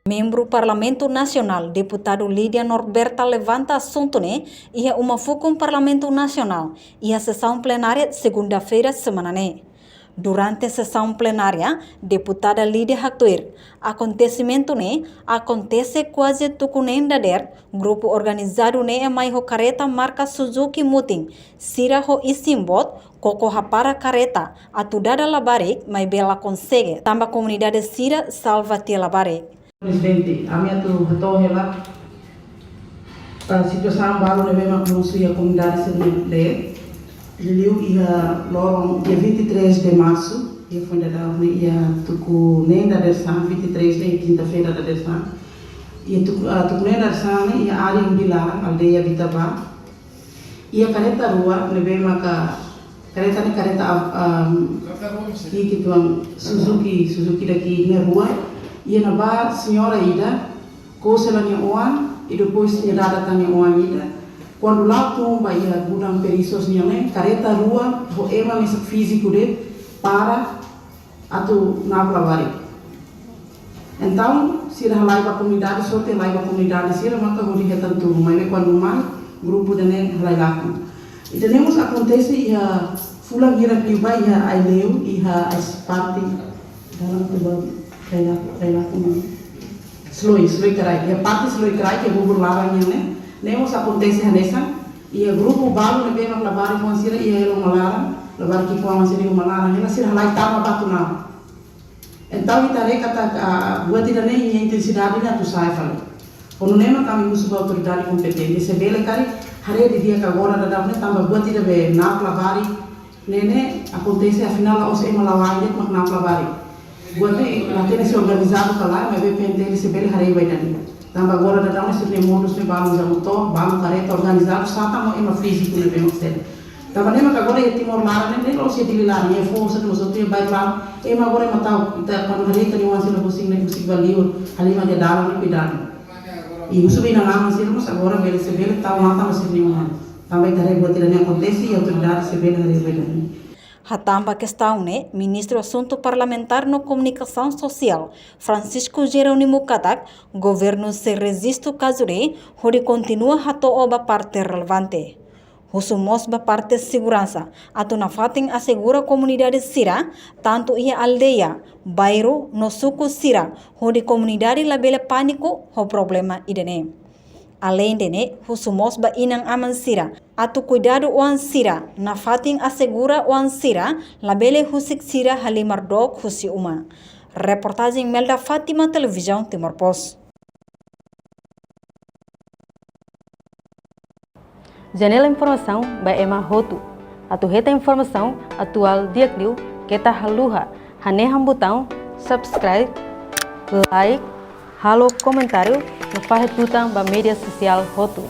Membro Parlamento Nacional, deputado Lídia Norberta levanta assunto e uma FUCUM Parlamento Nacional e a sessão plenária segunda-feira semana Durante a sessão plenária, deputada Lídia Hatuir, acontecimento acontece quase tucunenda grupo organizado é maiho careta marca Suzuki Muting, Siraho e Simbot, Coco Rapara Careta, atudada Labare, mas bela consegue, tamba comunidade Sira salva te Labare. Presidente, a minha retorno lá a situação balu neve a comunidade Sira Liliu ia lorong dia 23 de março, ia fundador ia tuku nenda dersan 23 de quinta-feira da dersan. Ia tuku nenda dersan ia área Udilar, aldeia Vitabá. Ia careta rua, neve maka careta que tuang Suzuki daqui na rua. Ia na bar senhora Ida, coselanya oan, e depois tinha data tanya oan Ida. Quando lá tumba ia gudang perisos niang careta rua ho ema mesak físico de para atu naplavari. Então, se a laiva comunidade só tem laiva comunidade se maka ho dihetan tu mas quando mais grupo de nen lailaku. E temos acontece ia fulang ira piuba ia aileu ia as parte dalam tu lailaku sloi carai ia parte sloi carai que bubur larang yang Nemos acontece nessa e o grupo balu nebe mak labari com sira e elo malara labari que com sira malara ela sira lá tama batuna então kita kata buat tidak nem intensidade na tu sai fala quando nema kami musuh autoridade competente se bele kari hari di dia agora da davne tamba buat tidak be na labari nene acontece afinal os emalawai det mak na labari buat ne latene se organizado kala mebe pente se bele hari vai dani Tamba agora da dama se modus ne balu za motor, balu careta organizado, sata mo ema físico ne bem externo. Tamba nema que agora é timor lara ne não se divilar, ne força de nós outros vai lá, ema agora matau, ita quando careta ne wansi na busing ne busing valio, ali ma de dala ne pidano. E o subir na lama se mas agora bele se bele tá mata mas se nenhuma. Tamba ita rego tira ne acontece e a autoridade se bele ne bele. Hatamba questão Ministro Assunto Parlamentar no Comunicação Social, Francisco Jerônimo Katak, governo se resiste caso onde continua hato oba parte relevante. Husumos ba parte segurança, atuna fatin assegura comunidade Sira, tanto ia aldeia, bairro, no suco Sira, onde comunidade labele pânico, o problema idene. Além de husumos ba inang aman Sira, atu cuidado oan Sira, na fatin assegura oan Sira, labele husik Sira halimardok husi uma. Reportagem Melda Fátima, Televisão Timor Post. Janela informação ba ema hotu. Atu reta informação atual diakliu kita haluha. Haneham botão subscribe, like, halo comentário no farretutang ba media social hotu.